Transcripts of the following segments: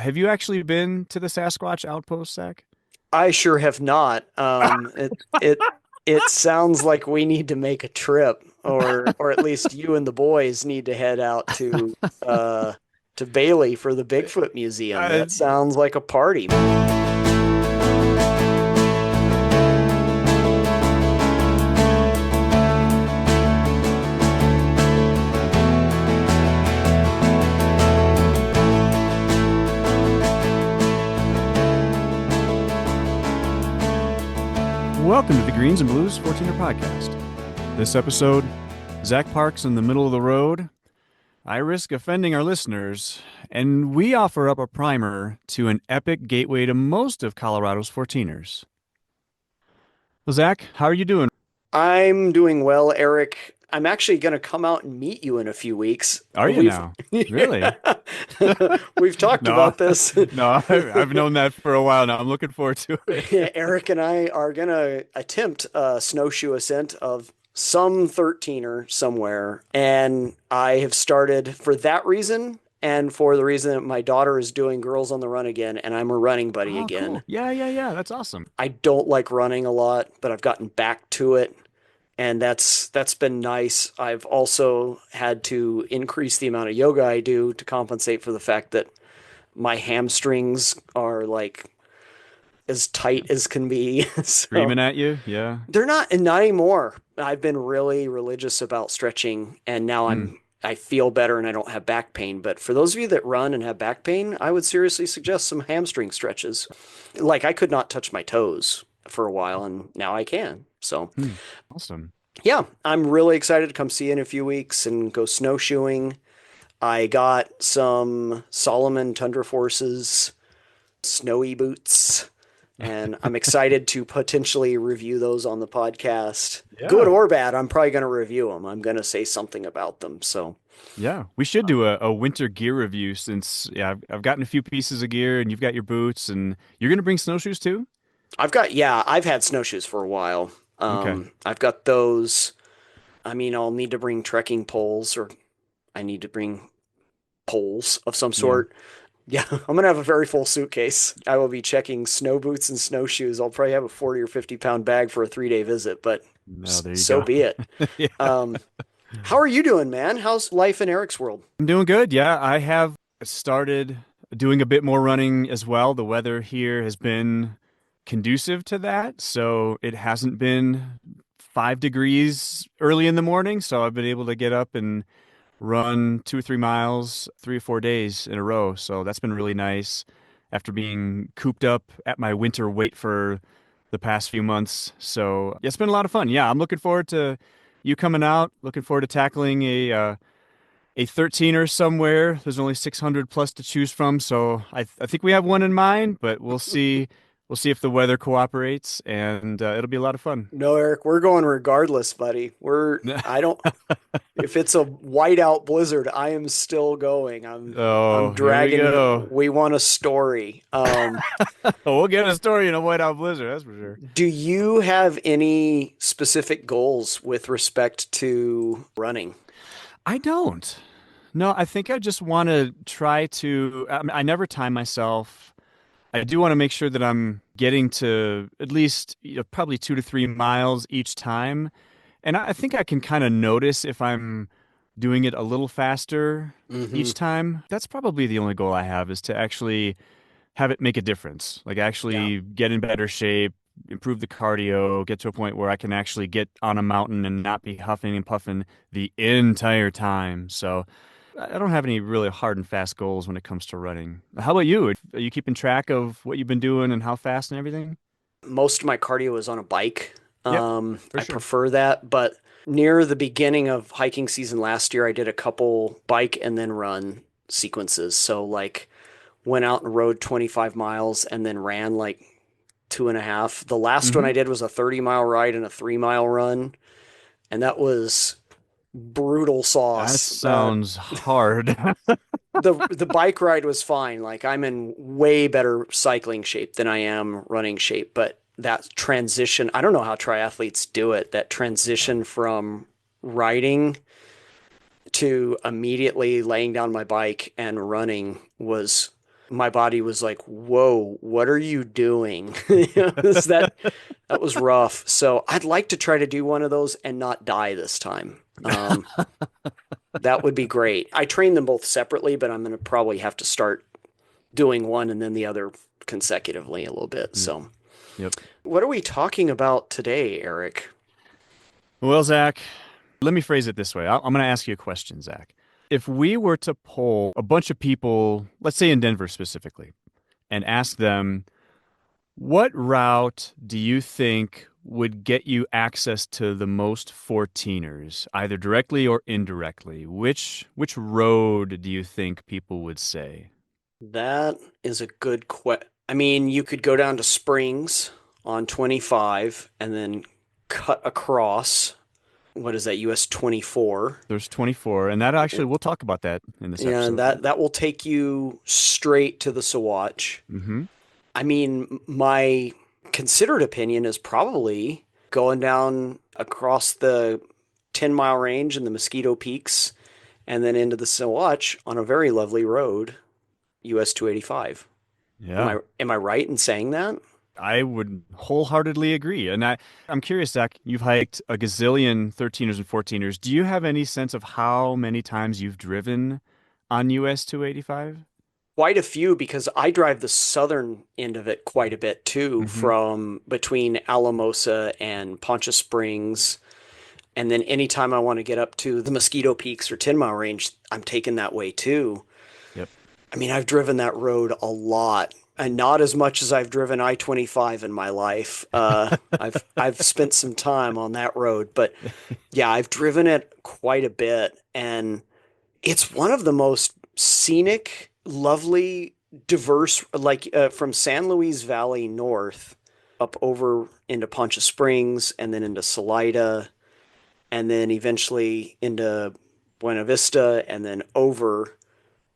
Have you actually been to the Sasquatch outpost, Zach? I sure have not. It sounds like we need to make a trip, or at least you and the boys need to head out to Bailey for the Bigfoot Museum. Uh, That sounds like a party. Welcome to the Greens and Blues 14er podcast. This episode, Zach parks in the middle of the road. I risk offending our listeners, and we offer up a primer to an epic gateway to most of Colorado's 14ers. Well, Zach, how are you doing? I'm doing well, Eric. I'm actually going to come out and meet you in a few weeks. Are you We've now? Really? yeah. We've talked No, about this. no, I've known that for a while now. I'm looking forward to it. Eric and I are going to attempt a snowshoe ascent of some 13er somewhere. And I have started for that reason and for the reason that my daughter is doing Girls on the Run again and I'm a running buddy Oh, again. cool. Yeah. That's awesome. I don't like running a lot, but I've gotten back to it. And that's been nice. I've also had to increase the amount of yoga I do to compensate for the fact that my hamstrings are like as tight as can be. So Screaming at you? Yeah. they're not anymore. I've been really religious about stretching, and now Hmm. I feel better and I don't have back pain. But for those of you that run and have back pain, I would seriously suggest some hamstring stretches. Like I could not touch my toes for a while, and now I can. So Hmm. Awesome. yeah, I'm really excited to come see you in a few weeks and go snowshoeing. I got some Solomon Tundra Forces snowy boots, and I'm excited to potentially review those on the podcast. Good Yeah. or bad, I'm probably going to review them. I'm going to say something about them. So Yeah. We should do a winter gear review since, yeah, I've gotten a few pieces of gear and you've got your boots and you're going to bring snowshoes too? I've had snowshoes for a while. Okay. I've got those. I mean, I'll need to bring trekking poles, or I need to bring poles of some Yeah. sort. Yeah, I'm gonna have a very full suitcase. I will be checking snow boots and snowshoes. I'll probably have a 40 or 50 pound bag for a 3 day visit, but No, there you so go. be it. Yeah. Um, how are you doing, man? How's life in Eric's world? I'm doing good. Yeah. I have started doing a bit more running as well. The weather here has been conducive to that. So it hasn't been 5 degrees early in the morning. So I've been able to get up and run 2 or 3 miles 3 or 4 days in a row. So that's been really nice after being cooped up at my winter weight for the past few months. So yeah, it's been a lot of fun. Yeah, I'm looking forward to you coming out. Looking forward to tackling a 13er somewhere. There's only 600 plus to choose from, so I think we have one in mind, but we'll see. We'll see if the weather cooperates, and it'll be a lot of fun. No, Eric, we're going regardless, buddy. I don't, if it's a whiteout blizzard, I am still going. I'm Oh, here we dragging you. go. We want a story. We'll get a story in a whiteout blizzard, that's for sure. Do you have any specific goals with respect to running? I don't. No, I think I just want to try to. I never time myself. I do want to make sure that I'm getting to at least, probably 2 to 3 miles each time. And I think I can kind of notice if I'm doing it a little faster Hmm. each time. That's probably the only goal I have is to actually have it make a difference. Like Yeah. actually get in better shape, improve the cardio, get to a point where I can actually get on a mountain and not be huffing and puffing the entire time. So I don't have any really hard and fast goals when it comes to running. How about you? Are you keeping track of what you've been doing and how fast and everything? Most of my cardio is on a bike. Yep, for I sure. prefer that, but near the beginning of hiking season last year, I did a couple bike and then run sequences. So like went out and rode 25 miles and then ran like two and a half. The last one Hmm. I did was a 30-mile ride and a 3 mile run, and that was brutal That sauce. sounds hard. The bike ride was fine. Like I'm in way better cycling shape than I am running shape, but that transition, I don't know how triathletes do it. That transition from riding to immediately laying down my bike and running was my body was like, "Whoa, what are you doing?" That was rough. So I'd like to try to do one of those and not die this time. That would be great. I train them both separately, but I'm going to probably have to start doing one and then the other consecutively a little bit. Yep. So, Yep. what are we talking about today, Eric? Well, Zach, let me phrase it this way. I'm going to ask you a question, Zach. If we were to poll a bunch of people, let's say in Denver specifically, and ask them, what route do you think would get you access to the most 14ers, either directly or indirectly? Which road do you think people would say? That is a good question. I mean, you could go down to Springs on 25 and then cut across. What is that, US 24? There's 24, and that actually we'll talk about that in this And episode. that will take you straight to the Sawatch. Mm-hmm. I mean, my considered opinion is probably going down across the 10-mile range and the Mosquito Peaks and then into the Sawatch on a very lovely road, US 285. Yeah. Am I right in saying that? I would wholeheartedly agree. And I'm curious, Zach, you've hiked a gazillion 13ers and 14ers. Do you have any sense of how many times you've driven on US 285? Quite a few because I drive the southern end of it quite a bit too, Mm-hmm. from between Alamosa and Poncha Springs. And then anytime I want to get up to the Mosquito Peaks or 10 Mile Range, I'm taking that way too. Yep. I mean, I've driven that road a lot, and not as much as I've driven I-25 in my life. I've spent some time on that road, but yeah, I've driven it quite a bit, and it's one of the most scenic, lovely, diverse, like from San Luis Valley north up over into Poncha Springs and then into Salida and then eventually into Buena Vista and then over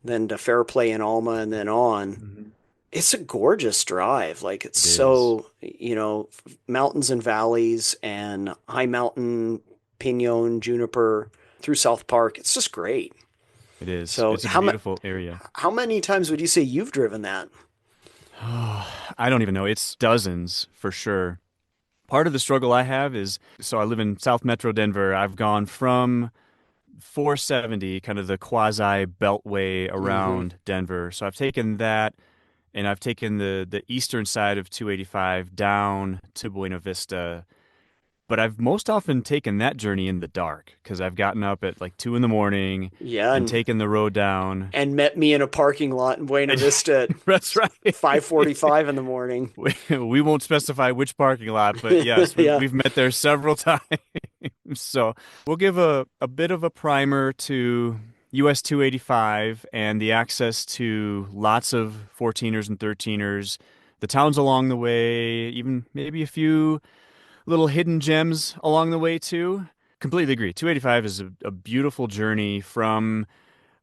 then to Fairplay and Alma and then on. Hmm. It's a gorgeous drive. Like it's It is. so, mountains and valleys and high mountain, pinon, juniper through South Park. It's just great. It is. So It's a beautiful area. how many times would you say you've driven that? I don't even know. It's dozens for sure. Part of the struggle I have is so I live in South Metro Denver. I've gone from 470, kind of the quasi beltway Hmm. around Denver. So I've taken that and I've taken the eastern side of 285 down to Buena Vista. But I've most often taken that journey in the dark because I've gotten up at like 2 in the morning Yeah, and taken the road down. and met me in a parking lot in Buena Vista at That's right. 5:45 in the morning. We won't specify which parking lot, but yes, Yeah. we've met there several times. So we'll give a bit of a primer to US 285 and the access to lots of 14ers and 13ers, the towns along the way, even maybe a few little hidden gems along the way too. Completely agree. 285 is a beautiful journey from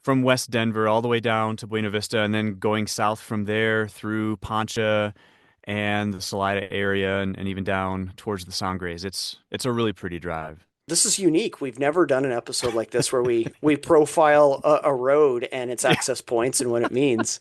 West Denver all the way down to Buena Vista and then going south from there through Poncha and the Salida area and even down towards the Sangres. It's a really pretty drive. This is unique. We've never done an episode like this where we profile a road and its Yeah, access points and what it means.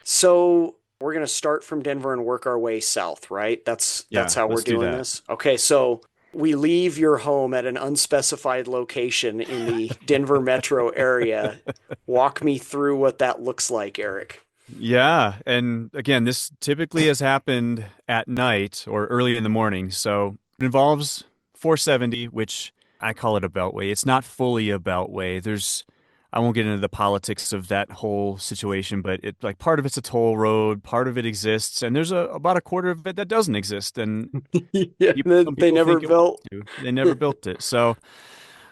So we're going to start from Denver and work our way south, right? That's yeah, how we're let's do doing that. this. Okay, so we leave your home at an unspecified location in the Denver metro area. Walk me through what that looks like, Eric. Yeah, and again, this typically has happened at night or early in the morning. So it involves 470, which I call it a beltway. It's not fully a beltway. I won't get into the politics of that whole situation, but it like part of it's a toll road, part of it exists, and there's about a quarter of it that doesn't exist. And Yeah, some they people never think it wants built. to. They never built it. So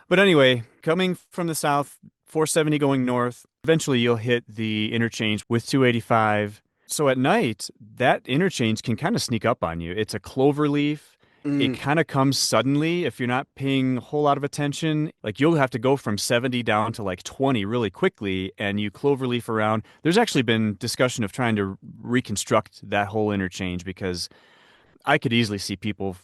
but anyway, coming from the south, 470 going north, eventually you'll hit the interchange with 285. So at night, that interchange can kind of sneak up on you. It's a clover leaf. It Mm, kind of comes suddenly if you're not paying a whole lot of attention. Like you'll have to go from 70 down to like 20 really quickly and you cloverleaf around. There's actually been discussion of trying to reconstruct that whole interchange because I could easily see people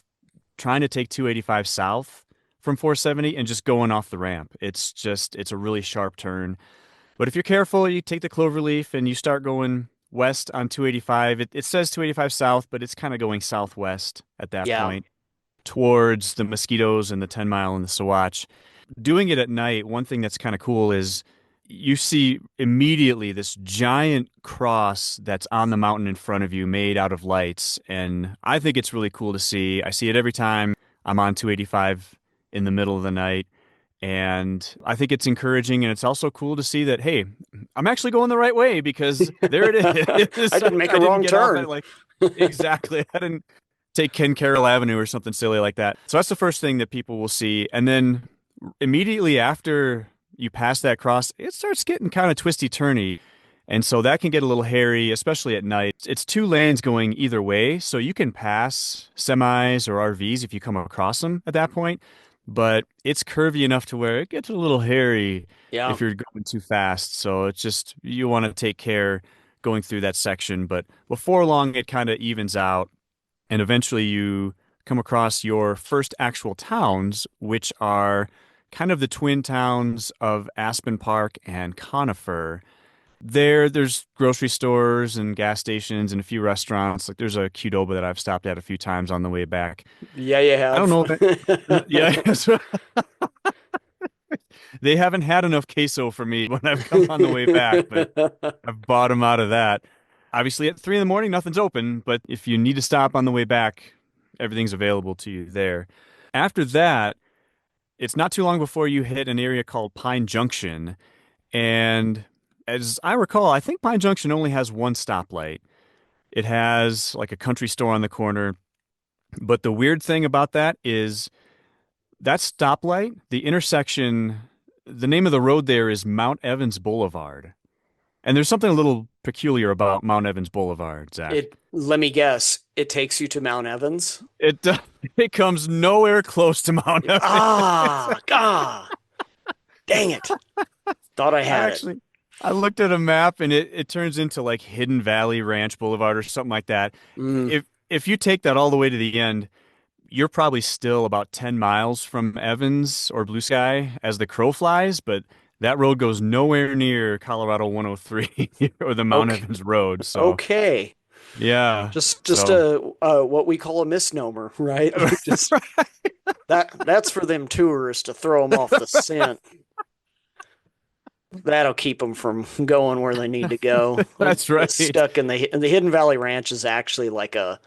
trying to take 285 south from 470 and just going off the ramp. It's a really sharp turn. But if you're careful, you take the cloverleaf and you start going west on 285. It says 285 south, but it's kind of going southwest at that Yeah. point towards the Mosquitoes and the 10 Mile and the Sawatch. Doing it at night, one thing that's kind of cool is you see immediately this giant cross that's on the mountain in front of you made out of lights. And I think it's really cool to see. I see it every time I'm on 285 in the middle of the night. And I think it's encouraging. And it's also cool to see that, hey, I'm actually going the right way because there it I is. didn't make a I didn't wrong get off turn. at like, exactly. I didn't take Ken Carroll Avenue or something silly like that. So that's the first thing that people will see. And then immediately after you pass that cross, it starts getting kind of twisty turny. And so that can get a little hairy, especially at night. It's two lanes going either way, so you can pass semis or RVs if you come across them at that point. But it's curvy enough to where it gets a little hairy Yeah. if you're going too fast. So it's just, you want to take care going through that section. But before long, it kind of evens out. And eventually you come across your first actual towns, which are kind of the twin towns of Aspen Park and Conifer. There's grocery stores and gas stations and a few restaurants. Like there's a Qdoba that I've stopped at a few times on the way back. Yeah, you I don't have. know if yeah, they haven't had enough queso for me when I've come on the way back, but I've bought them out of that. Obviously, at 3 in the morning, nothing's open, but if you need to stop on the way back, everything's available to you there. After that, it's not too long before you hit an area called Pine Junction. And as I recall, I think Pine Junction only has one stoplight. It has like a country store on the corner. But the weird thing about that is that stoplight, the intersection, the name of the road there is Mount Evans Boulevard. And there's something a little peculiar about Mount Evans Boulevard, Zach. Let me guess, it takes you to Mount Evans. It it comes nowhere close to Mount Evans. Dang it. Thought I I had it. actually I looked at a map and it turns into like Hidden Valley Ranch Boulevard or something like that. Mm, If you take that all the way to the end, you're probably still about 10 miles from Evans or Blue Sky as the crow flies, but that road goes nowhere near Colorado 103 or the Mount okay. Evans Road. So, Okay. yeah. Just So, a what we call a misnomer, right? Like just that's for them tourists to throw them off the scent. That'll keep them from going where they need to go. that's Get right. stuck in the Hidden Valley Ranch is actually like a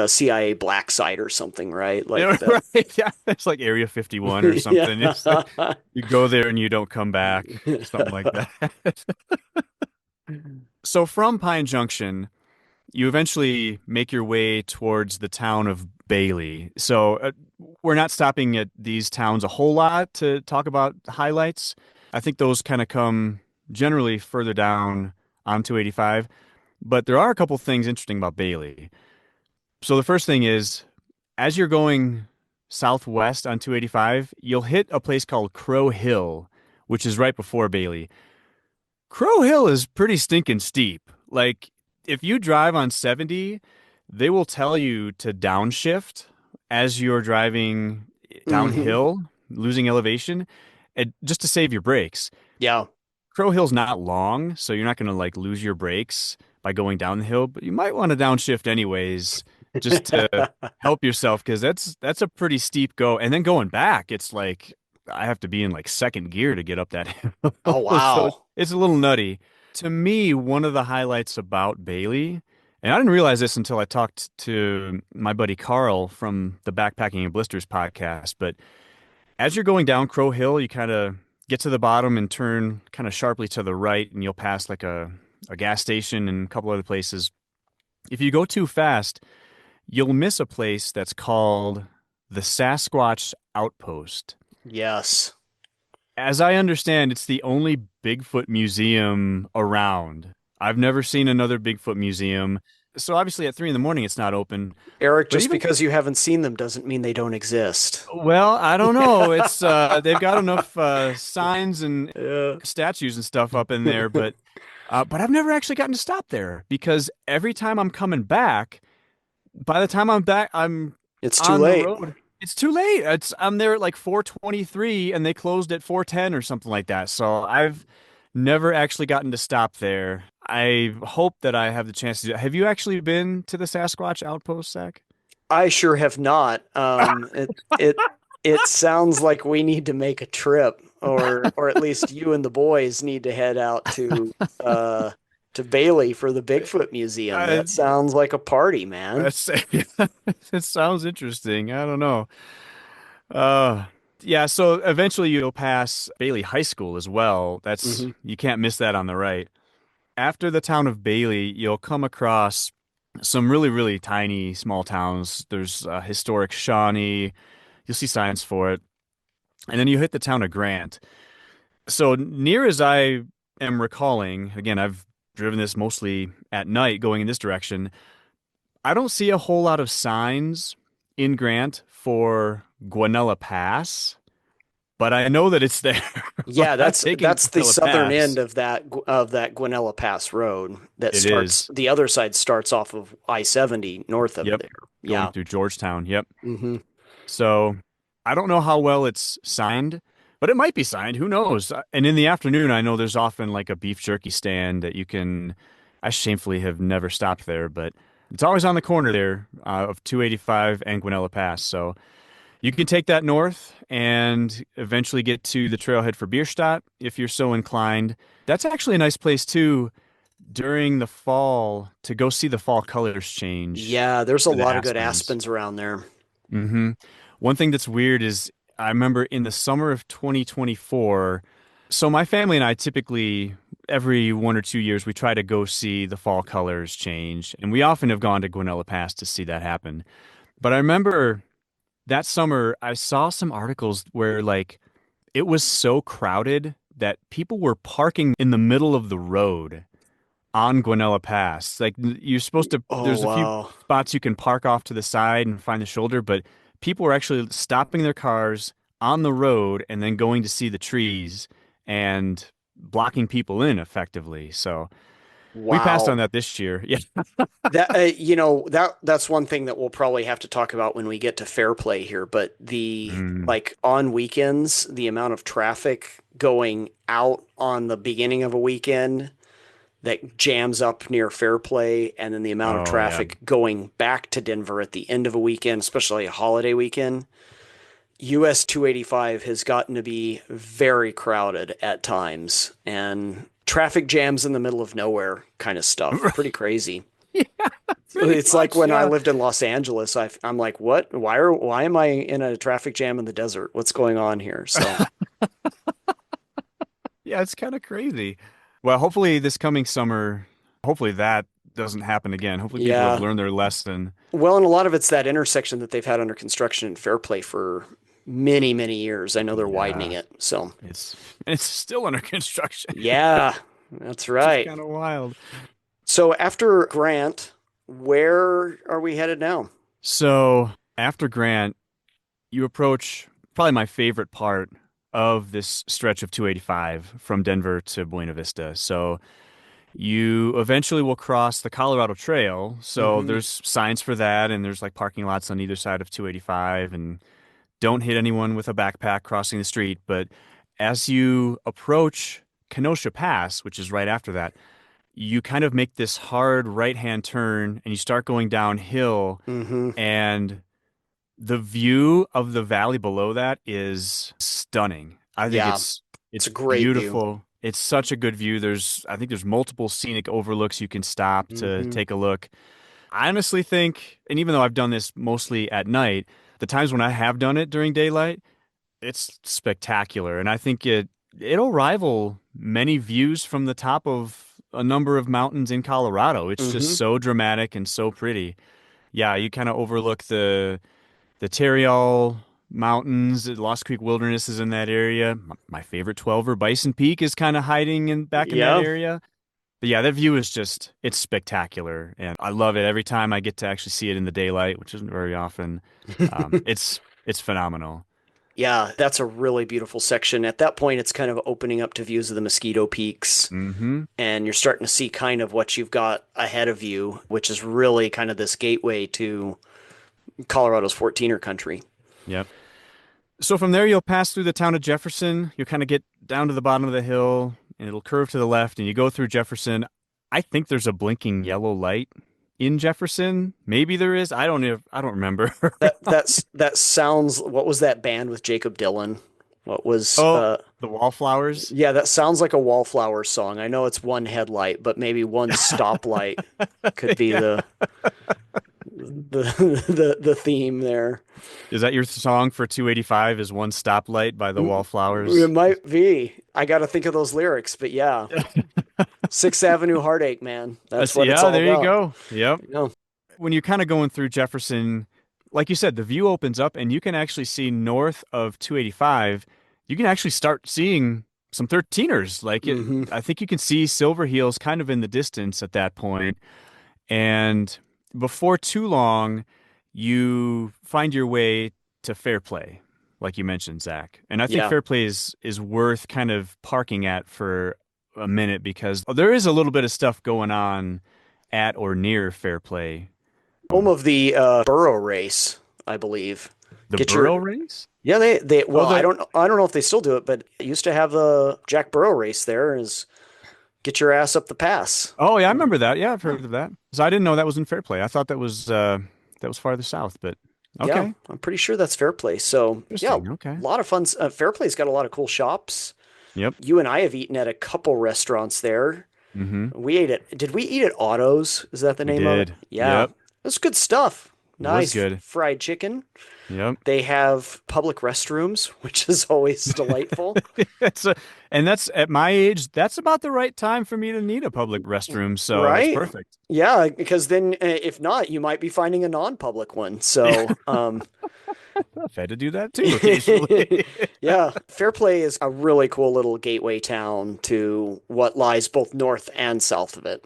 CIA black site or something, right? Like Yeah, the right. Yeah, it's like Area 51 or something. It's like yeah. you go there and you don't come back, something like that. So from Pine Junction, you eventually make your way towards the town of Bailey. So we're not stopping at these towns a whole lot to talk about highlights. I think those kind of come generally further down on 285, but there are a couple things interesting about Bailey. So the first thing is, as you're going southwest on 285, you'll hit a place called Crow Hill, which is right before Bailey. Crow Hill is pretty stinking steep. Like, if you drive on 70, they will tell you to downshift as you're driving Hmm. downhill, losing elevation, and just to save your brakes. Yeah. Crow Hill's not long, so you're not going to like lose your brakes by going down the hill, but you might want to downshift anyways just to help yourself because that's a pretty steep go. And then going back, it's like I have to be in like second gear to get up that hill. Oh So wow. it's a little nutty. To me, one of the highlights about Bailey, and I didn't realize this until I talked to my buddy Carl from the Backpacking and Blisters podcast, but as you're going down Crow Hill, you kind of get to the bottom and turn kind of sharply to the right, and you'll pass like a gas station and a couple other places. If you go too fast, you'll miss a place that's called the Sasquatch Outpost. Yes. As I understand, it's the only Bigfoot museum around. I've never seen another Bigfoot museum. So obviously at 3 in the morning, it's not open. Eric, But just even because you haven't seen them doesn't mean they don't exist. well, I don't know. It's they've got enough signs and Yeah. statues and stuff up in there, but I've never actually gotten to stop there because every time I'm coming back, by the time I'm back, I'm It's too on the late. road. It's too late. I'm there at like 4:23 and they closed at 4:10 or something like that. So I've Never actually gotten to stop there. I hope that I have the chance to do. Have you actually been to the Sasquatch Outpost, Zach? I sure have not. It sounds like we need to make a trip, or at least you and the boys need to head out uh to Bailey for the Bigfoot Museum. Uh, That sounds like a party, man. that's it sounds interesting. I don't know. Uh, yeah. So eventually you'll pass Bailey High School as well. That's Hmm. you can't miss that on the right. After the town of Bailey, you'll come across some really, really tiny small towns. There's historic Shawnee. You'll see signs for it. And then you hit the town of Grant. So near as I am recalling, again, I've driven this mostly at night going in this direction. I don't see a whole lot of signs in Grant for Guanella Pass, but I know that it's there. Like Yeah, I'm taking that's the Guanella southern Pass. end of that Guanella Pass Road that It starts. is. The other side starts off of I-70 north of Yep. there. Going Yeah. through Georgetown. Yep. Hmm. So I don't know how well it's signed, but it might be signed. Who knows? And in the afternoon, I know there's often like a beef jerky stand that you can. I shamefully have never stopped there, but it's always on the corner there of 285 and Guanella Pass. So you can take that north and eventually get to the trailhead for Bierstadt if you're so inclined. That's actually a nice place too during the fall to go see the fall colors change Yeah, there's a for the lot of good aspens. aspens around there. hmm One thing that's weird is I remember in the summer of 2024, so my family and I typically every 1 or 2 years we try to go see the fall colors change, and we often have gone to Guanella Pass to see that happen. But I remember that summer I saw some articles where like it was so crowded that people were parking in the middle of the road on Guanella Pass. Like you're supposed to, Oh, there's a few wow. spots you can park off to the side and find the shoulder, but people were actually stopping their cars on the road and then going to see the trees and blocking people in effectively. So we passed on Wow. that this year. Yeah. That that's one thing that we'll probably have to talk about when we get to fair play here, but the Mm. like on weekends, the amount of traffic going out on the beginning of a weekend that jams up near fair play, and then the amount of Oh yeah. traffic going back to Denver at the end of a weekend, especially a holiday weekend. US 285 has gotten to be very crowded at times, and traffic jams in the middle of nowhere kind of stuff. Pretty crazy. Yeah, pretty It's like much. when I Yeah. lived in Los Angeles, I'm like, what? Why am I in a traffic jam in the desert? What's going on here? So Yeah, it's kind of crazy. Well, hopefully this coming summer, hopefully that doesn't happen again. Hopefully people have yeah. learned their lesson. Well, and a lot of it's that intersection that they've had under construction in Fairplay for many, many years. I know they're widening Yeah. it. So It's it's still under construction, yeah, that's which is right. kind of wild. So after Grant, where are we headed now? So after Grant, you approach probably my favorite part of this stretch of 285 from Denver to Buena Vista. So you eventually will cross the Colorado Trail. So Hmm. there's signs for that, and there's like parking lots on either side of 285, and don't hit anyone with a backpack crossing the street. But as you approach Kenosha Pass, which is right after that, you kind of make this hard right-hand turn and you start going downhill, Hmm. and the view of the valley below that is stunning. I think Yeah, it's it's a great view. beautiful. It's such a good view. I think there's multiple scenic overlooks you can stop to Hmm. take a look. I honestly think, and even though I've done this mostly at night, the times when I have done it during daylight, it's spectacular. And I think it'll rival many views from the top of a number of mountains in Colorado. It's just Hmm. so dramatic and so pretty. Yeah, you kind of overlook the Terriall Mountains. Lost Creek Wilderness is in that area. My favorite 12er, Bison Peak, is kind of hiding in back in that Yeah. area. But yeah, that view is just it's spectacular, and I love it every time I get to actually see it in the daylight, which isn't very often. It's phenomenal. Yeah, that's a really beautiful section. At that point, it's kind of opening up to views of the Mosquito Peaks, hmm and you're starting to see kind of what you've got ahead of you, which is really kind of this gateway to Colorado's 14er country. Yep. So from there, you'll pass through the town of Jefferson. You'll kind of get down to the bottom of the hill and it'll curve to the left, and you go through Jefferson. I think there's a blinking yellow light in Jefferson. Maybe there is. I don't know. I don't remember. That sounds. What was that band with Jacob Dylan? What was Oh, the wallflowers. Yeah, that sounds like a Wallflower song. I know it's one headlight, but maybe one stoplight could be Yeah. the theme there. Is that your song for 285? Is One Stoplight by the It Wallflowers? might be. I got to think of those lyrics, but yeah, Sixth Avenue Heartache, man. That's what it's Yeah, all there you about. go. Yep. You know, When you're kind of going through Jefferson, like you said, the view opens up and you can actually see north of 285. You can actually start seeing some 13ers. hmm I think you can see Silver Heels kind of in the distance at that point. And before too long, you find your way to Fair Play, like you mentioned, Zach. And I think Yeah. Fair Play is worth kind of parking at for a minute because there is a little bit of stuff going on at or near Fair Play. Home of the burro race, I believe. The Get your Burro race? Yeah, they Oh, well, I don't know if they still do it, but it used to have the Jack Burrow race there is get your ass up the pass. oh yeah, I Yeah. remember that. Yeah, I've Yeah. heard of that. So I didn't know that was in Fair Play. I thought that was farther south, but Yeah, okay. I'm pretty sure that's Fair Play. So, yeah, Interesting. a Okay. lot of fun. Fair Play's got a lot of cool shops. Yep. You and I have eaten at a couple restaurants there. Mm-hmm. We ate at, did we eat at Otto's? Is that the We name of it? did. Yeah, Yep. that's good stuff. It was Nice good. fried chicken. Yep. They have public restrooms, which is always delightful. It's a, and that's at my age, that's about the right time for me to need a public restroom, so it's Right? perfect. Yeah, because then if not, you might be finding a non-public one. Yeah, So, I've had to do that too occasionally. yeah, Fairplay is a really cool little gateway town to what lies both north and south of it.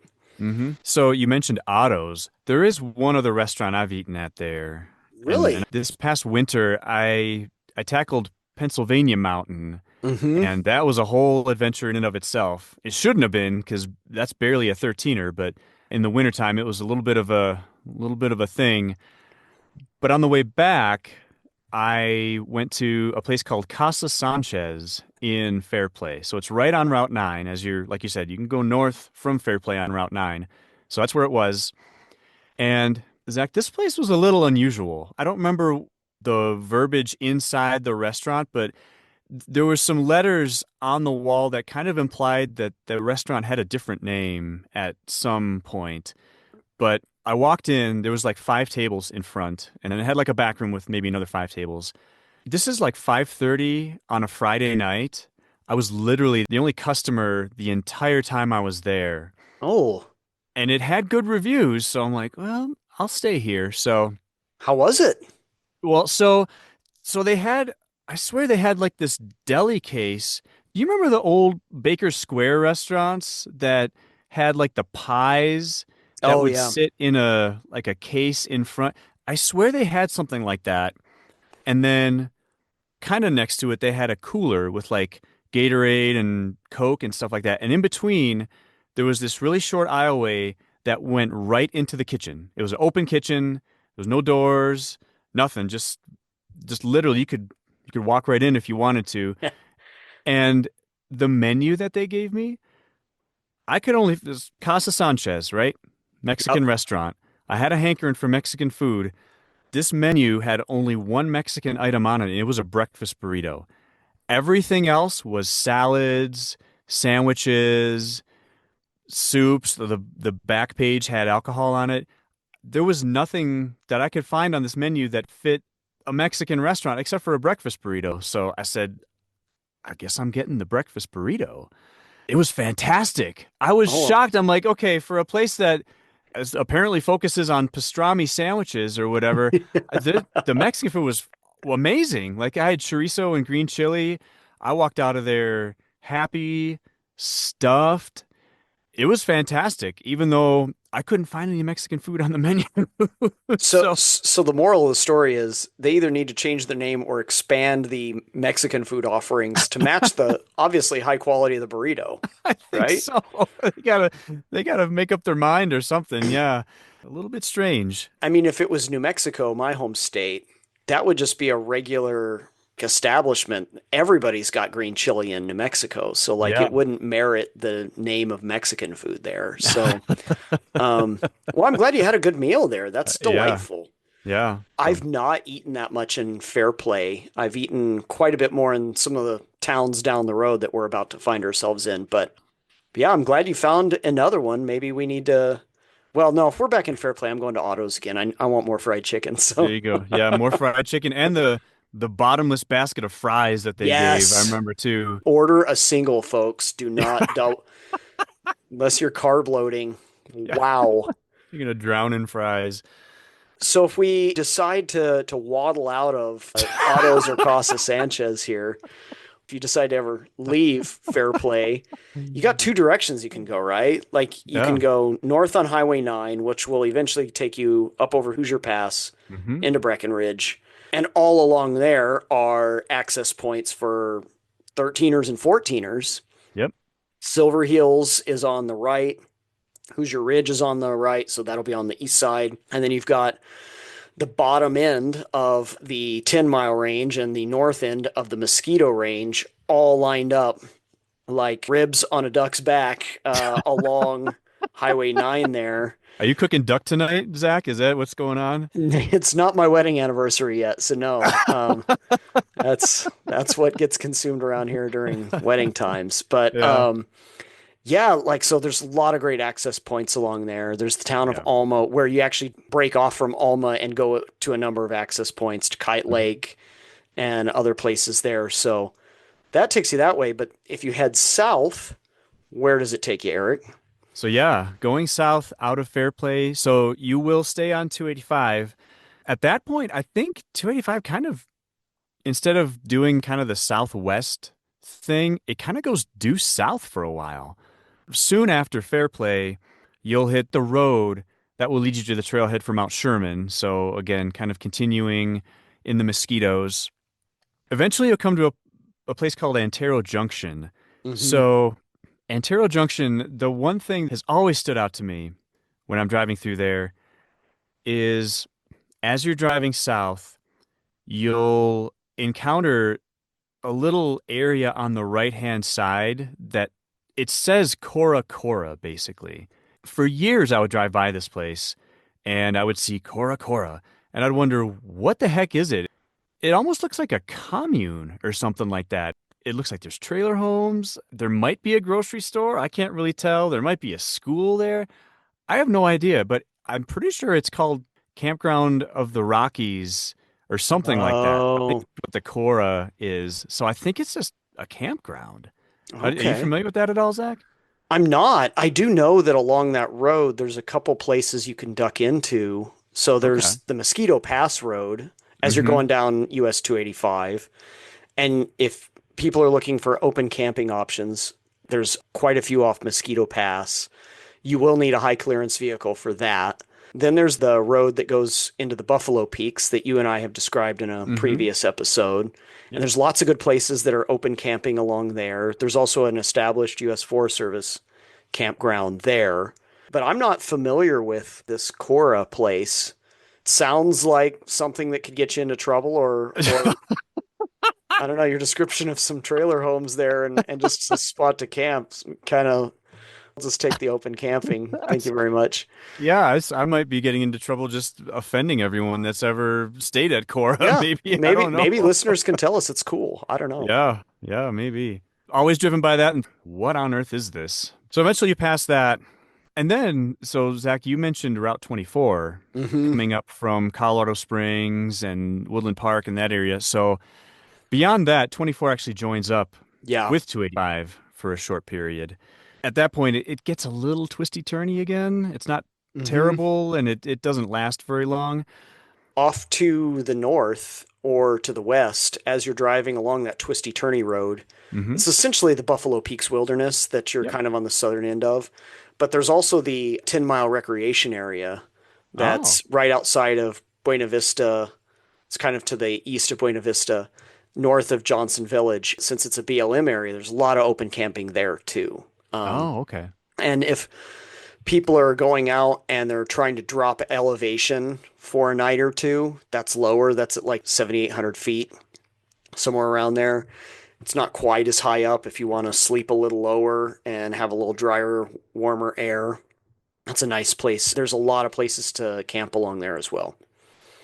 So you mentioned Otto's. There is one other restaurant I've eaten at there, and Really? this past winter I tackled Pennsylvania Mountain, hmm and that was a whole adventure in and of itself. It shouldn't have been because that's barely a 13er, but in the wintertime it was a little bit of a thing. But on the way back, I went to a place called Casa Sanchez in Fairplay. So it's right on Route 9 as you're like you said, you can go north from Fairplay on Route 9. So that's where it was. And Zach, this place was a little unusual. I don't remember the verbiage inside the restaurant, but there were some letters on the wall that kind of implied that the restaurant had a different name at some point. But I walked in, there was like five tables in front, and then it had like a back room with maybe another five tables. This is like 5:30 on a Friday night. I was literally the only customer the entire time I was there. Oh, And it had good reviews, so I'm like, well, I'll stay here. how was it? Well, so they had, I swear they had like this deli case. You remember the old Baker Square restaurants that had like the pies that Oh, would yeah. sit in a like a case in front? I swear they had something like that. And then kind of next to it, they had a cooler with like Gatorade and Coke and stuff like that. And in between, there was this really short aisleway that went right into the kitchen. It was an open kitchen. There was no doors, nothing. Just literally you could walk right in if you wanted to. And the menu that they gave me, I could only this Casa Sanchez, right? Yep. Mexican restaurant. I had a hankering for Mexican food. This menu had only one Mexican item on it, and it was a breakfast burrito. Everything else was salads, sandwiches, soups. The back page had alcohol on it. There was nothing that I could find on this menu that fit a Mexican restaurant except for a breakfast burrito. So I said, I guess I'm getting the breakfast burrito. It was fantastic. I was Oh, shocked. I'm like, okay, for a place that apparently focuses on pastrami sandwiches or whatever, the Mexican food was amazing. Like I had chorizo and green chili. I walked out of there happy, stuffed. It was fantastic, even though I couldn't find any Mexican food on the menu. So, so the moral of the story is they either need to change their name or expand the Mexican food offerings to match the obviously high quality of the burrito, I think right? so. They gotta make up their mind or something. Yeah. A little bit strange. I mean, if it was New Mexico, my home state, that would just be a regular. establishment, everybody's got green chili in New Mexico. So like Yeah. it wouldn't merit the name of Mexican food there. So well, I'm glad you had a good meal there. That's Yeah. delightful. Yeah. So I've not eaten that much in Fairplay. I've eaten quite a bit more in some of the towns down the road that we're about to find ourselves in. But yeah, I'm glad you found another one. Maybe we need to. Well, no, if we're back in Fairplay, I'm going to Otto's again. I want more fried chicken. there So you go. Yeah, more fried chicken and the bottomless basket of fries that they gave. I yes, remember too. order a single, folks. Do not double unless you're carb loading. Yeah, Wow. you're gonna drown in fries. So if we decide to waddle out of Otto's or Casa Sanchez here, if you decide to ever leave Fair Play, you got two directions you can go, right? Like you can Yeah. go north on Highway 9, which will eventually take you up over Hoosier Pass Hmm. into Breckenridge. And all along there are access points for 13ers and 14ers. Yep. Silver Hills is on the right. Hoosier Ridge is on the right, so that'll be on the east side. And then you've got the bottom end of the 10-mile range and the north end of the Mosquito Range all lined up like ribs on a duck's back along Highway 9 there. Are you cooking duck tonight, Zach? Is that what's going on? It's not my wedding anniversary yet, so no. That's what gets consumed around here during wedding times. But Yeah. yeah, like so there's a lot of great access points along there. There's the town of Yeah. Alma where you actually break off from Alma and go to a number of access points to Kite Mhm. Lake and other places there. So that takes you that way. But if you head south, where does it take you, Eric? So yeah, going south out of Fairplay. So you will stay on 285. At that point, I think 285 kind of instead of doing kind of the southwest thing, it kind of goes due south for a while. Soon after Fairplay, you'll hit the road that will lead you to the trailhead for Mount Sherman. So again, kind of continuing in the Mosquitoes. Eventually, you'll come to a place called Antero Junction. Mm-hmm. So Antero Junction, the one thing that has always stood out to me when I'm driving through there is as you're driving south, you'll encounter a little area on the right hand side that it says Cora Cora basically. For years, I would drive by this place and I would see Cora Cora and I'd wonder, what the heck is it? It almost looks like a commune or something like that. It looks like there's trailer homes. There might be a grocery store. I can't really tell. There might be a school there. I have no idea, but I'm pretty sure it's called Campground of the Rockies or something like that. I think Oh, that's what the Cora is. So I think it's just a campground. Are you okay. familiar with that at all, Zach? I'm not. I do know that along that road, there's a couple places you can duck into. So Okay. there's the Mosquito Pass Road as you're Mm-hmm. going down US 285. And if people are looking for open camping options, there's quite a few off Mosquito Pass. You will need a high clearance vehicle for that. Then there's the road that goes into the Buffalo Peaks that you and I have described in a Mm-hmm. previous episode. And Yep. there's lots of good places that are open camping along there. There's also an established US Forest Service campground there. But I'm not familiar with this Cora place. It sounds like something that could get you into trouble or I don't know, your description of some trailer homes there and just a spot to camp kind of just take the open camping. Thank you very much. Yeah, I might be getting into trouble just offending everyone that's ever stayed at Cora. Yeah, Maybe. I maybe don't know. maybe listeners can tell us it's cool. I don't know. Yeah. Yeah, maybe. Always driven by that. And what on earth is this? So eventually you pass that. And then, so Zach, you mentioned Route 24 Hmm. coming up from Colorado Springs and Woodland Park and that area. So beyond that, 24 actually joins up Yeah. with 285 for a short period. At that point, it gets a little twisty turny again. It's not Hmm. terrible and it doesn't last very long. Off to the north or to the west, as you're driving along that twisty turny road, Hmm. it's essentially the Buffalo Peaks Wilderness that you're Yep. kind of on the southern end of. But there's also the 10-mile recreation area Oh. that's right outside of Buena Vista. It's kind of to the east of Buena Vista, north of Johnson Village. Since it's a BLM area, there's a lot of open camping there too. Oh, okay. And if people are going out and they're trying to drop elevation for a night or two, that's lower. That's at like 7,800 feet. somewhere around there. It's not quite as high up if you want to sleep a little lower and have a little drier, warmer air. That's a nice place. There's a lot of places to camp along there as well.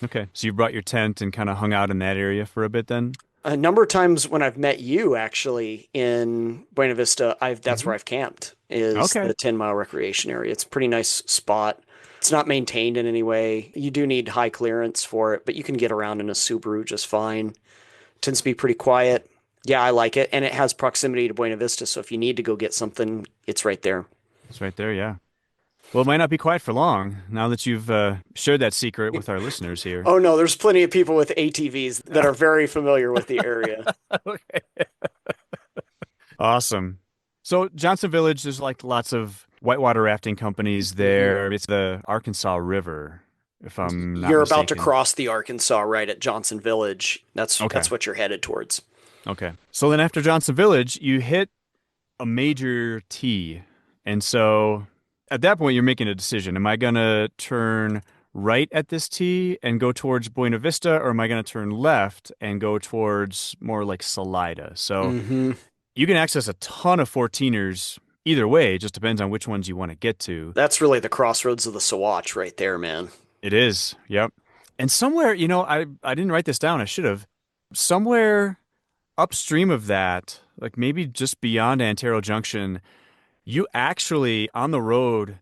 Okay. So you brought your tent and kind of hung out in that area for a bit then? A number of times when I've met you actually in Buena Vista, I've that's Hmm. where I've camped is Okay. the 10-mile recreation area. It's a pretty nice spot. It's not maintained in any way. You do need high clearance for it, but you can get around in a Subaru just fine. Tends to be pretty quiet. Yeah, I like it. And it has proximity to Buena Vista, so if you need to go get something, it's right there. It's right there. Yeah. Well, it might not be quiet for long now that you've shared that secret with our listeners here. Oh no, there's plenty of people with ATVs that are very familiar with the area. Okay. Awesome. So Johnson Village, there's like lots of whitewater rafting companies Mhm. there. It's the Arkansas River, if I'm not You're about to mistaken. cross the Arkansas right at Johnson Village. Okay. That's what you're headed towards. Okay. So then after Johnson Village, you hit a major T. And so at that point, you're making a decision. Am I going to turn right at this T and go towards Buena Vista, or am I going to turn left and go towards more like Salida? So Hmm. you can access a ton of 14ers either way. It just depends on which ones you want to get to. That's really the crossroads of the Sawatch right there, man. It is. Yep. And somewhere, I didn't write this down. I should have. Somewhere upstream of that, like maybe just beyond Antero Junction, you actually on the road,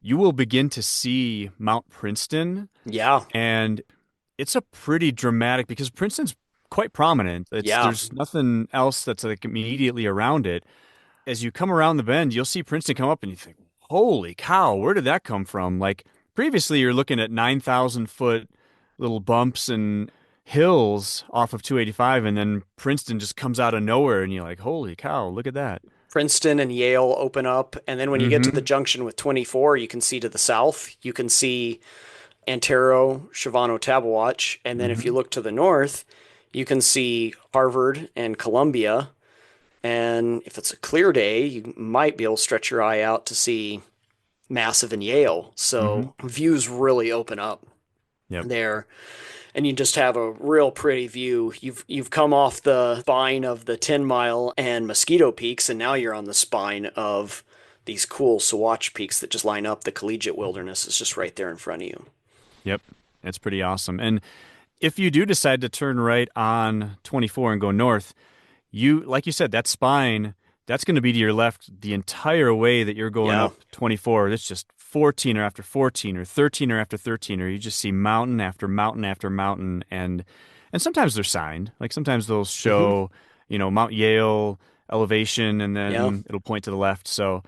you will begin to see Mount Princeton, Yeah, and it's a pretty dramatic because Princeton's quite prominent. It's yeah. There's nothing else that's like immediately around it. As you come around the bend, you'll see Princeton come up and you think, holy cow, where did that come from? Like previously, you're looking at 9,000 foot little bumps and hills off of 285, and then Princeton just comes out of nowhere, and you're like, holy cow, look at that. Princeton and Yale open up, and then when you get to the Mm-hmm. junction with 24, you can see to the south, you can see Antero, Shavano, Tabawatch, and then if you Mm-hmm. look to the north, you can see Harvard and Columbia. And if it's a clear day, you might be able to stretch your eye out to see Massive and Yale. Mm-hmm. So views really open up Yep. there, and you just have a real pretty view. You've come off the spine of the 10-mile and Mosquito Peaks, and now you're on the spine of these cool Sawatch Peaks that just line up. The collegiate wilderness is just right there in front of you. Yep. It's pretty awesome. And if you do decide to turn right on 24 and go north, like you said, that spine, that's going to be to your left the entire way that you're going Yeah. up 24. It's just 14er after 14 or 13er after 13er. You just see mountain after mountain after mountain, and sometimes they're signed. Like sometimes they'll Hmm. show, Mount Yale elevation, and Yeah. then it'll point to the left. So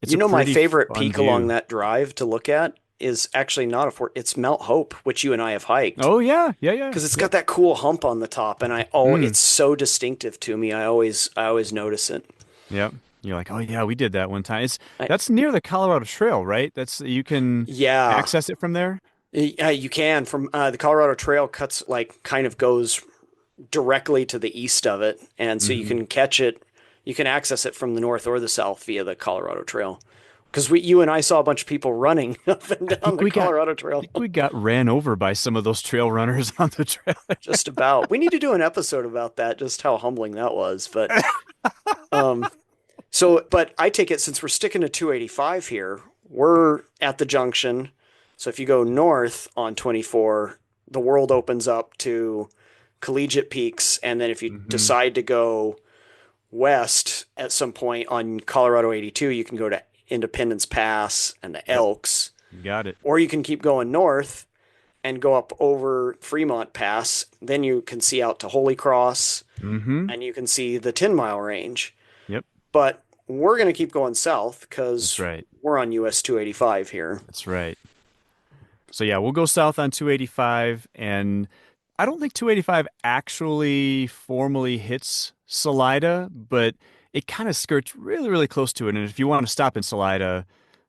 it's You a know, my pretty favorite fun peak along view. that drive to look at is actually not a fort. It's Mount Hope, which you and I have hiked, Oh yeah, yeah, yeah. because it's got Yep. that cool hump on the top, and Mm, it's so distinctive to me. I always notice it. yep. You're like, oh yeah, we did that one time. I, That's near the Colorado Trail, right? That's You can yeah, access it from there. you can from the Colorado Trail cuts like kind of goes directly to the east of it, and so you Hmm. can catch it. You can access it from the north or the south via the Colorado Trail. Because you and I saw a bunch of people running up and I down think the we got Colorado I Trail. think we got ran over by some of those trail runners on the trail. Just about. We need to do an episode about that, just how humbling that was. Um, but I take it since we're sticking to 285 here, we're at the junction. So if you go north on 24, the world opens up to Collegiate Peaks, and then if you Hmm. decide to go west at some point on Colorado 82, you can go to Independence Pass and the Yep, Elks, you got it. or you can keep going north and go up over Fremont Pass. Then you can see out to Holy Cross Hmm. and you can see the 10-mile range. Yep, But we're going to keep going south that's because right. we're on US 285 here. That's right. So yeah, we'll go south on 285, and I don't think 285 actually formally hits Salida, but it kind of skirts really, really close to it. And if you want to stop in Salida,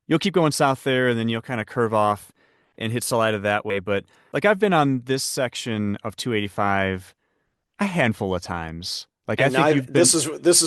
you'll keep going south there, and then you'll kind of curve off and hit Salida that way. But like I've been on this section of 285 a handful of times. Like I And think I you've been. this is This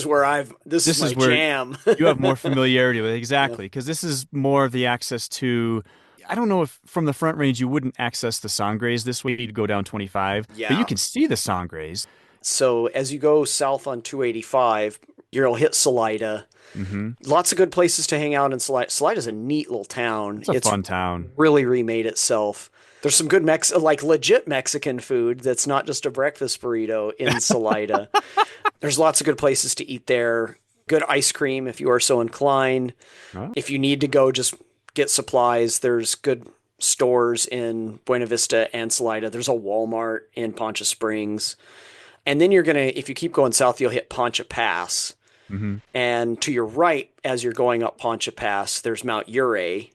my is where jam. you have more familiarity with it. Yeah. Exactly, because this is more of the access to. I don't know if from the front range you wouldn't access the Sangres this way. You'd go down 25, but you Yeah. can see the Sangres. So as you go south on 285, you'll hit Salida. Mm-hmm. Lots of good places to hang out in Salida. Salida's a neat little town. It's a It's fun town. really remade itself. There's some good like legit Mexican food that's not just a breakfast burrito in Salida. There's lots of good places to eat there. Good ice cream if you are so inclined. Oh. If you need to go just get supplies, there's good stores in Buena Vista and Salida. There's a Walmart in Poncha Springs. And then if you keep going south, you'll hit Poncha Pass. Mm-hmm. And to your right, as you're going up Poncha Pass, there's Mount Urey,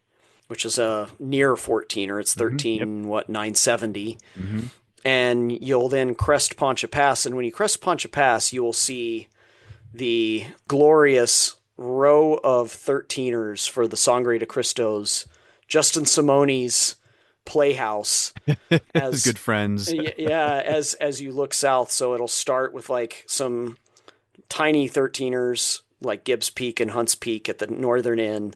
which is a near 14, or it's Mm-hmm. Yep. 13, 970. Mm-hmm. And you'll then crest Poncha Pass. And when you crest Poncha Pass, you will see the glorious row of 13ers for the Sangre de Cristos, Justin Simone's Playhouse, Good as friends. yeah, as you look south. So it'll start with like some tiny 13ers like Gibbs Peak and Hunts Peak at the northern end,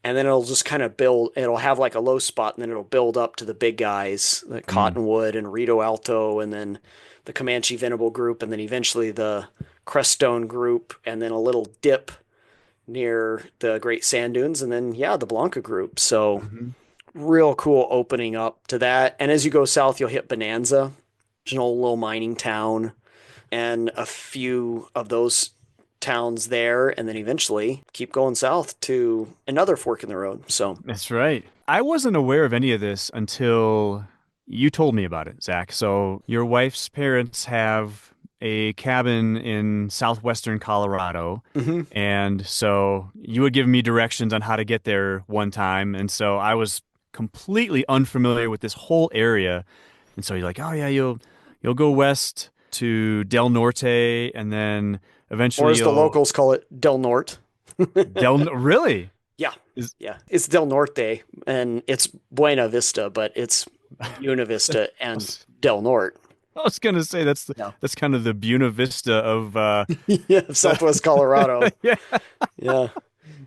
and then it'll just kind of build. It'll have like a low spot, and then it'll build up to the big guys, like Mm. Cottonwood and Rito Alto, and then the Comanche Venable group, and then eventually the Crestone group, and then a little dip near the Great Sand Dunes, and then yeah, the Blanca group. So Mm-hmm. real cool opening up to that. And as you go south, you'll hit Bonanza, which is an old little mining town, and a few of those towns there, and then eventually keep going south to another fork in the road. So, That's right. I wasn't aware of any of this until you told me about it, Zach. So your wife's parents have a cabin in southwestern Colorado. mm-hmm. And so you had given me directions on how to get there one time. And so I was completely unfamiliar with this whole area. And so you're like, oh yeah, you'll go west to Del Norte and then Or eventually as the you'll locals call it, Del Norte. Really? Yeah, Is yeah, it's Del Norte, and it's Buena Vista, but it's Buena Vista I and was, Del Norte. I was gonna say No, that's kind of the Buena Vista of yeah, Southwest Colorado. yeah. Yeah,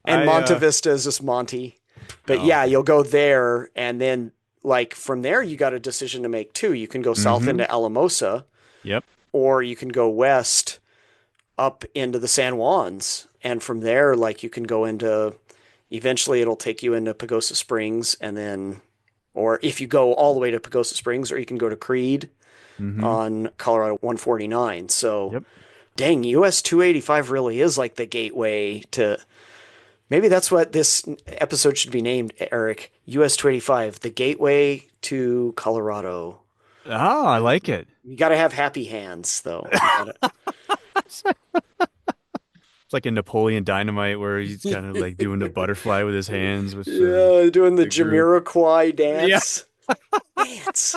and I Monte Vista is just Monte. But oh, yeah, okay. you'll go there, and then like from there, you got a decision to make too. You can go south Mm-hmm. into Alamosa, Yep. or you can go west up into the San Juans, and from there, like you can go into. Eventually, it'll take you into Pagosa Springs, and then, or if you go all the way to Pagosa Springs, or you can go to Creed Mm-hmm. on Colorado 149. So, Yep. dang, US 285 really is like the gateway to. Maybe that's what this episode should be named, Eric. US 285, the gateway to Colorado. Oh, I like it. You got to have happy hands, though. You gotta... It's like in Napoleon Dynamite where he's kind of like doing the butterfly with his hands with Yeah, doing the the group. Jamiroquai Yeah. dance. Dance.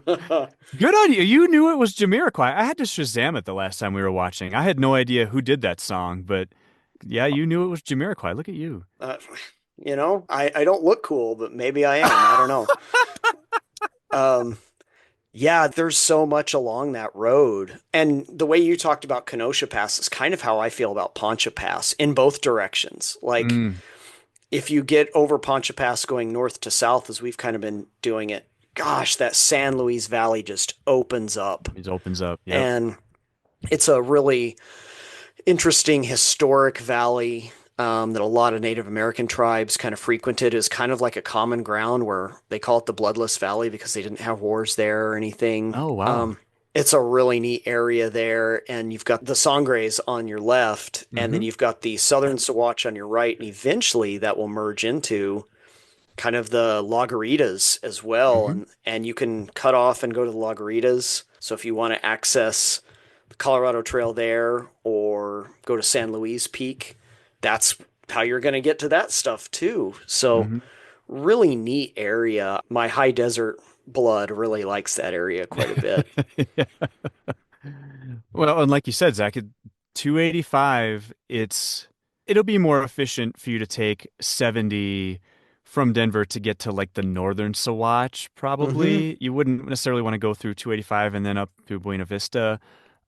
Good on you. You knew it was Jamiroquai. I had to Shazam it the last time we were watching. I had no idea who did that song, but yeah, you knew it was Jamiroquai. Look at you. uh, I don't look cool, but maybe I am. I don't know. Um, yeah, there's so much along that road. And the way you talked about Kenosha Pass is kind of how I feel about Poncha Pass in both directions. Like, Mm, if you get over Poncha Pass going north to south, as we've kind of been doing it, gosh, that San Luis Valley just opens up. it opens up. Yep. And it's a really interesting historic valley that a lot of Native American tribes kind of frequented. Is kind of like a common ground where they call it the Bloodless Valley because they didn't have wars there or anything. Oh, wow. It's a really neat area there, and you've got the Sangres on your left, and then Mm-hmm. you've got the Southern Saguache on your right, and eventually that will merge into kind of the Lagaritas as well, Mm-hmm. and you can cut off and go to the Lagaritas. So if you want to access the Colorado Trail there or go to San Luis Peak, that's how you're going to get to that stuff too. So Mm-hmm. really neat area. My high desert blood really likes that area quite a bit. Yeah. Well, and like you said, Zach, 285, it'll be more efficient for you to take 70 from Denver to get to like the northern Saguache, Mm-hmm. probably. You wouldn't necessarily want to go through 285 and then up through Buena Vista.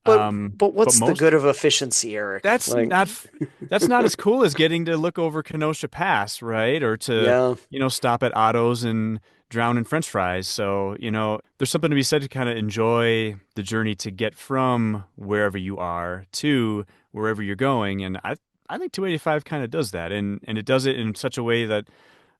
But But what's the most good of efficiency, Eric? that's Like, not that's not as cool as getting to look over Kenosha Pass, right? Or to, yeah, stop at Otto's and drown in French fries. So, there's something to be said to kind of enjoy the journey to get from wherever you are to wherever you're going. And I think 285 kind of does that. And it does it in such a way that,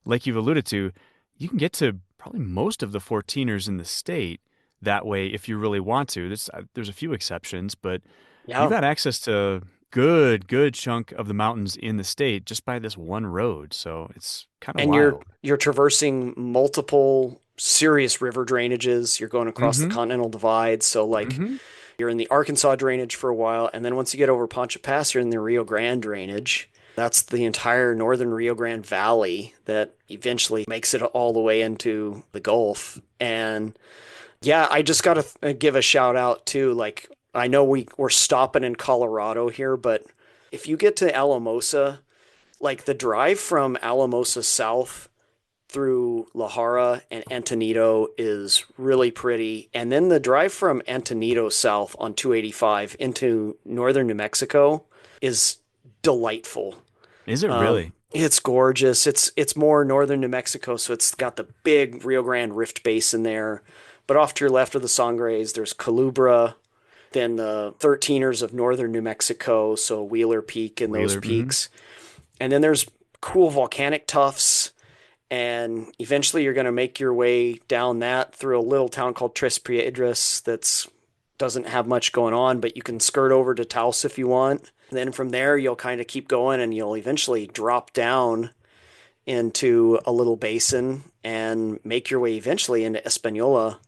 like you've alluded to, you can get to probably most of the 14ers in the state that way if you really want to. There's a few exceptions, but you've yeah. got access to good chunk of the mountains in the state just by this one road. So it's kind of And wild. you're traversing multiple serious river drainages. You're going across the Mm-hmm. Continental Divide. So like Mm-hmm. you're in the Arkansas drainage for a while, and then once you get over Poncha Pass, you're in the Rio Grande drainage. That's the entire northern Rio Grande Valley that eventually makes it all the way into the Gulf. And yeah, I just got to give a shout out too. Like, I know we're stopping in Colorado here, but if you get to Alamosa, like the drive from Alamosa south through La Jara and Antonito is really pretty. And then the drive from Antonito south on 285 into northern New Mexico is delightful. Is it really? It's gorgeous. It's more northern New Mexico, so it's got the big Rio Grande Rift Basin there. But off to your left of the Sangres, there's Calubra, then the 13ers of northern New Mexico, so Wheeler Peak and those Wheeler. Mm-hmm. peaks. And then there's cool volcanic tuffs, and eventually you're going to make your way down that through a little town called Tres Piedras that's doesn't have much going on, but you can skirt over to Taos if you want. And then from there, you'll kind of keep going and you'll eventually drop down into a little basin and make your way eventually into Espanola,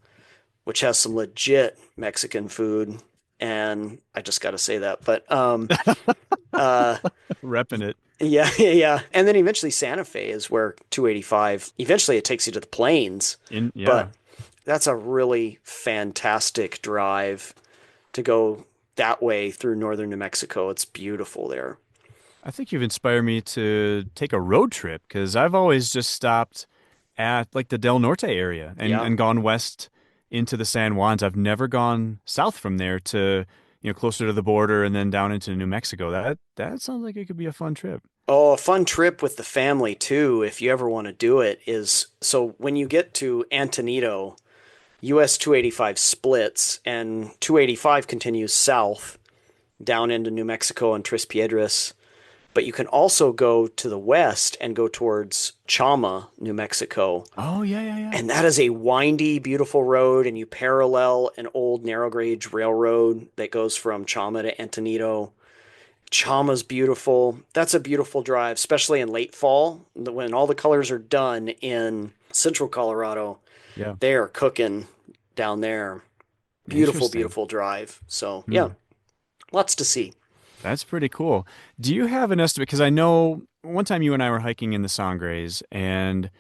which has some legit Mexican food. And I just got to say that. But uh, Repping it. yeah, yeah. And then eventually Santa Fe is where 285, eventually it takes you to the plains. Yeah. But that's a really fantastic drive to go that way through northern New Mexico. It's beautiful there. I think you've inspired me to take a road trip because I've always just stopped at like the Del Norte area and, Yeah. and gone west into the San Juans. I've never gone south from there to, closer to the border and then down into New Mexico. That sounds like it could be a fun trip. Oh, a fun trip with the family too, if you ever want to do it, is so when you get to Antonito, US 285 splits and 285 continues south down into New Mexico and Tres Piedras. But you can also go to the west and go towards Chama, New Mexico. Oh, yeah, yeah, yeah. And that is a windy, beautiful road, and you parallel an old narrow gauge railroad that goes from Chama to Antonito. Chama's beautiful. That's a beautiful drive, especially in late fall when all the colors are done in central Colorado. Yeah. They are cooking down there. Beautiful, Interesting. beautiful drive. So, yeah, Hmm. lots to see. That's pretty cool. Do you have an estimate? Because I know one time you and I were hiking in the Sangres, and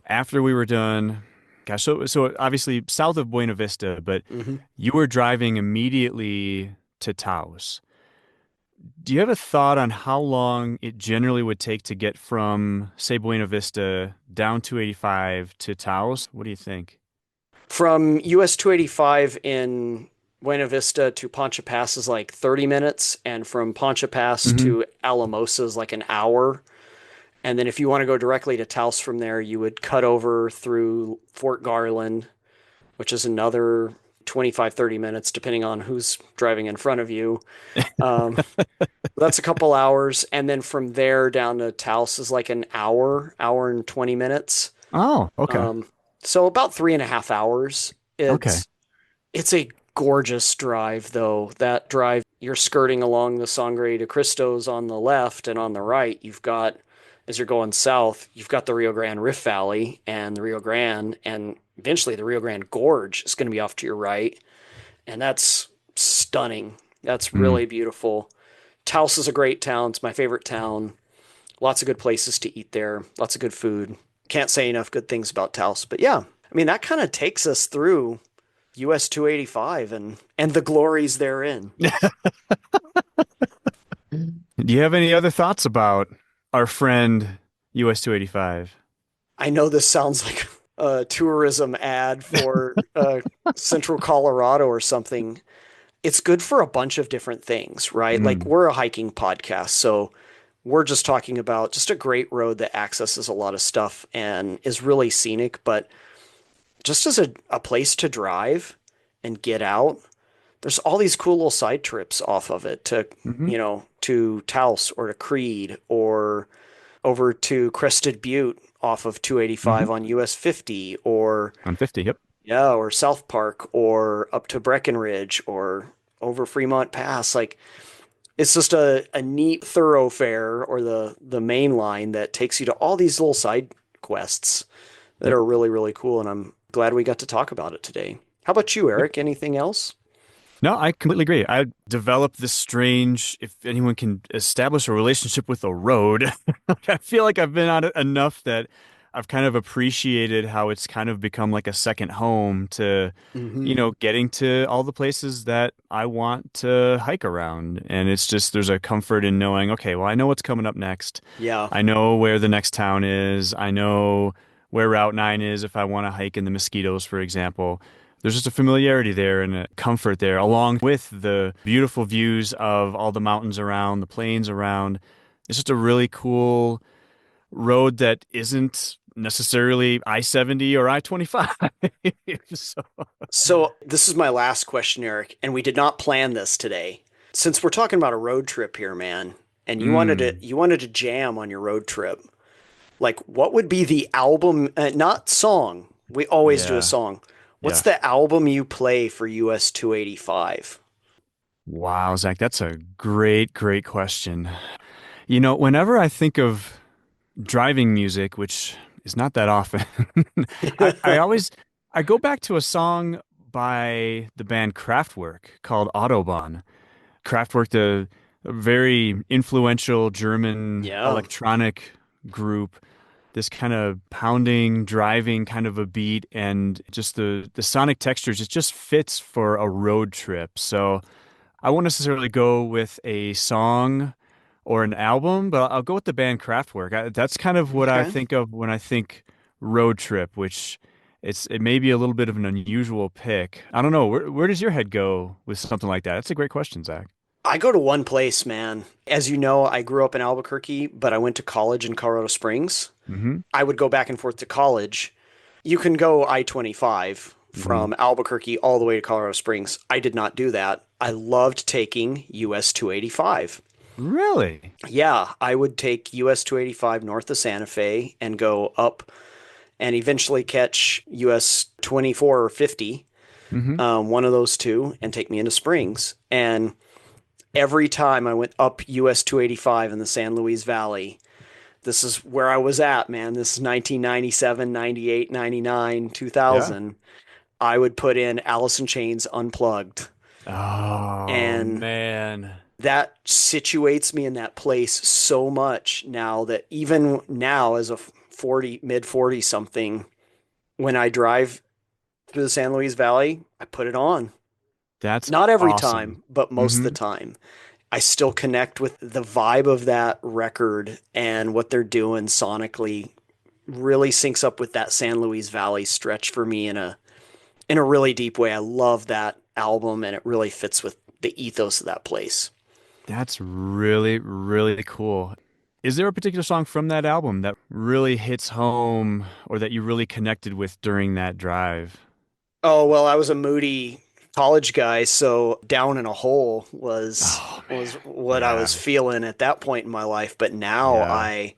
after we were done, gosh, so obviously south of Buena Vista, but Mm-hmm. you were driving immediately to Taos. Do you have a thought on how long it generally would take to get from, say, Buena Vista down 285 to Taos? What do you think? From US 285 in Buena Vista to Poncha Pass is like 30 minutes, and from Poncha Pass Hmm. to Alamosa is like an hour. And then if you want to go directly to Taos from there, you would cut over through Fort Garland, which is another 25, 30 minutes, depending on who's driving in front of you. Um, that's a couple hours. And then from there down to Taos is like an hour and 20 minutes. Oh, okay. Um, so about 3.5 hours. Okay. It's a gorgeous drive, though. That drive, you're skirting along the Sangre de Cristos on the left, and on the right, you've got, as you're going south, you've got the Rio Grande Rift Valley and the Rio Grande, and eventually the Rio Grande Gorge is going to be off to your right. And that's stunning. That's Mm. really beautiful. Taos is a great town. It's my favorite town. Lots of good places to eat there, lots of good food. Can't say enough good things about Taos, but yeah, I mean, that kind of takes us through US 285 and the glories therein. Do you have any other thoughts about our friend US 285? I know this sounds like a tourism ad for Central Colorado or something. it's good for a bunch of different things, right? Like Mm. we're a hiking podcast, so we're just talking about just a great road that accesses a lot of stuff and is really scenic, but just as a place to drive and get out, there's all these cool little side trips off of it to, Hmm. to Taos or to Creed or over to Crested Butte off of Hmm. 285 on US 50 or On 50. Yep. yeah, or South Park or up to Breckenridge or over Fremont Pass. Like it's just a neat thoroughfare or the main line that takes you to all these little side quests that Yep. are really, really cool. And I'm glad we got to talk about it today. How about you, Yep. Eric? Anything else? No, I completely agree. I developed this strange, if anyone can establish a relationship with a road, I feel like I've been on it enough that I've kind of appreciated how it's kind of become like a second home to, Hmm. getting to all the places that I want to hike around. And it's just, there's a comfort in knowing, okay, well, I know what's coming up next. Yeah. I know where the next town is. I know where Route 9 is if I want to hike in the Mosquitoes, for example. There's just a familiarity there and a comfort there, along with the beautiful views of all the mountains around, the plains around. It's just a really cool road that isn't necessarily I-70 or I-25. So, So this is my last question, Eric, and we did not plan this today. Since we're talking about a road trip here, man, and mm, you wanted to jam on your road trip, like what would be the album, not song. We always do a yeah, song. What's yeah. the album you play for US 285? Wow, Zach, that's a great, great question. Whenever I think of driving music, which is not that often, I always I go back to a song by the band Kraftwerk called Autobahn. Kraftwerk, the a very influential German Yeah. electronic group, this kind of pounding, driving kind of a beat, and just the sonic textures, it just fits for a road trip. So I won't necessarily go with a song or an album, but I'll go with the band Kraftwerk. That's kind of what I Okay. think of when I think road trip, which it may be a little bit of an unusual pick. I don't know. Where does your head go with something like that? That's a great question, Zach. I go to one place, man. As you know, I grew up in Albuquerque, but I went to college in Colorado Springs. Mm-hmm. I would go back and forth to college. You can go I-25 Mm-hmm. from Albuquerque all the way to Colorado Springs. I did not do that. I loved taking US 285. Really? Yeah, I would take US 285 north of Santa Fe and go up and eventually catch US 24 or 50, Mm-hmm. one of those two, and take me into Springs. And every time I went up US 285 in the San Luis Valley, this is where I was at, man. This is 1997, 98, 99, Yeah. 2000. I would put in Alice in Chains Unplugged. Oh And man. that situates me in that place so much now that even now as a 40, mid 40 something, when I drive through the San Luis Valley, I put it on. That's Not every awesome. time, but most of the Mm-hmm. time. I still connect with the vibe of that record and what they're doing sonically really syncs up with that San Luis Valley stretch for me in a really deep way. I love that album and it really fits with the ethos of that place. That's really, really cool. Is there a particular song from that album that really hits home or that you really connected with during that drive? Oh, well, I was a moody college guy, so Down in a Hole Oh was man. what I Yeah. was feeling at that point in my life, but now Yeah.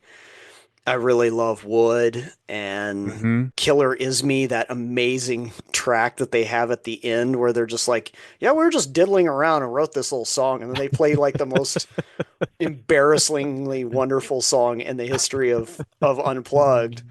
I really love Wood and Hmm. Killer Is Me, that amazing track that they have at the end where they're just like, yeah, we were just diddling around and wrote this little song. And then they play like the most embarrassingly wonderful song in the history of Unplugged.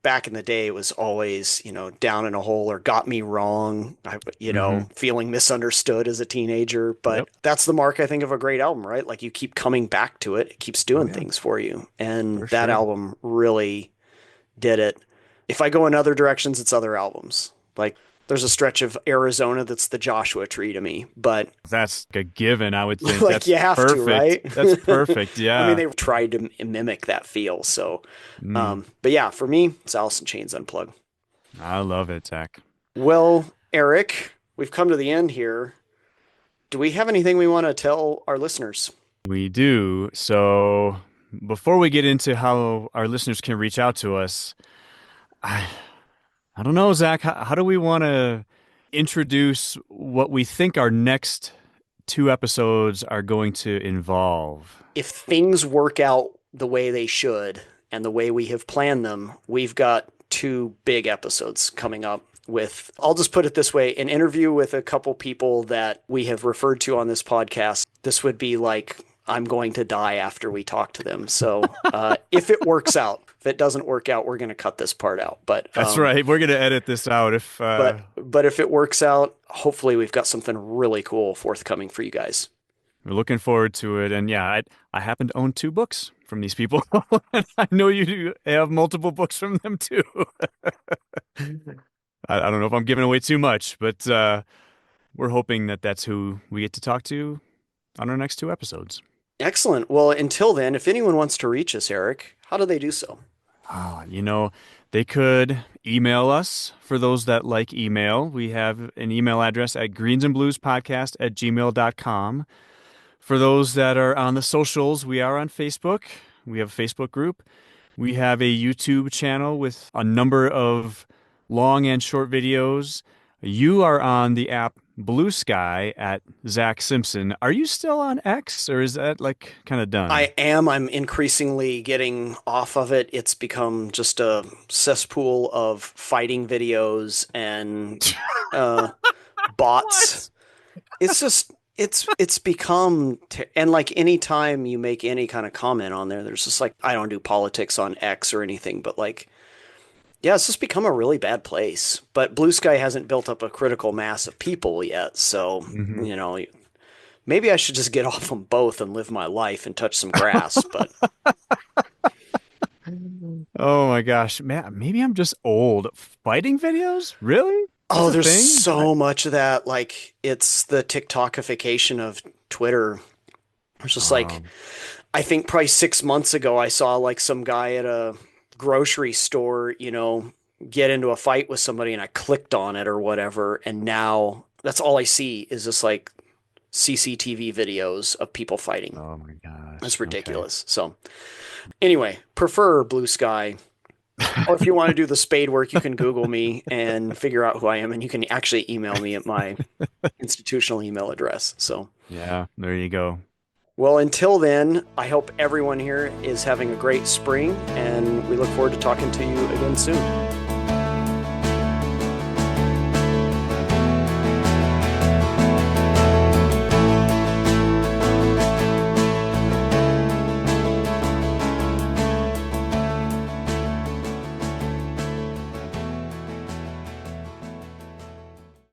Back in the day, it was always, Down in a Hole or Got Me Wrong, Hmm. feeling misunderstood as a teenager. Yep. But that's the mark, I think, of a great album, right? Like you keep coming back to it, it keeps Oh doing yeah, things for you. And for that sure. album really did it. If I go in other directions, it's other albums. Like there's a stretch of Arizona that's the Joshua Tree to me, but That's a given, I would think. like That's you have to, perfect. right? That's perfect. I mean, Yeah. they tried to mimic that feel. So, Mm, but yeah, for me, it's Alice in Chains Unplugged. I love it, Zach. Well, Eric, we've come to the end here. Do we have anything we want to tell our listeners? We do. So before we get into how our listeners can reach out to us, I, I don't know, Zach, how do we want to introduce what we think our next two episodes are going to involve? If things work out the way they should and the way we have planned them, we've got two big episodes coming up with, I'll just put it this way, an interview with a couple people that we have referred to on this podcast. This would be like, I'm going to die after we talk to them. So if it works out, if it doesn't work out, we're going to cut this part out. That's right. We're going to edit this out if But if it works out, hopefully we've got something really cool forthcoming for you guys. we're looking forward to it. And yeah, I happen to own two books from these people. And I know you do have multiple books from them too. I don't know if I'm giving away too much, but we're hoping that that's who we get to talk to on our next two episodes. Excellent. Well, until then, if anyone wants to reach us, Eric, how do they do so? They could email us for those that like email. We have an email address at greensandbluespodcast@gmail.com. For those that are on the socials, we are on Facebook. We have a Facebook group. We have a YouTube channel with a number of long and short videos. You are on the app Blue Sky at Zach Simpson. Are you still on X, or is that like kind of done? I am. I'm increasingly getting off of it. It's become just a cesspool of fighting videos and uh, bots. What? It's just it's become and like anytime you make any kind of comment on there, there's just like I don't do politics on X or anything, but like yeah, it's just become a really bad place. But Blue Sky hasn't built up a critical mass of people yet, so Hmm. you know maybe I should just get off them both and live my life and touch some grass. But Oh my gosh, man, maybe I'm just old. Fighting videos? Really? That's oh, a there's thing? so much of that. Like it's the TikTokification of Twitter. It's just like Um, I think probably 6 months ago I saw like some guy at a grocery store, get into a fight with somebody and I clicked on it or whatever, and now that's all I see is just like CCTV videos of people fighting. oh my That's gosh. Okay. ridiculous. So anyway, prefer Blue Sky. Or if you want to do the spade work, you can Google me and figure out who I am, and you can actually email me at my institutional email address. So, Yeah, there you go. well, until then, I hope everyone here is having a great spring, and we look forward to talking to you again soon.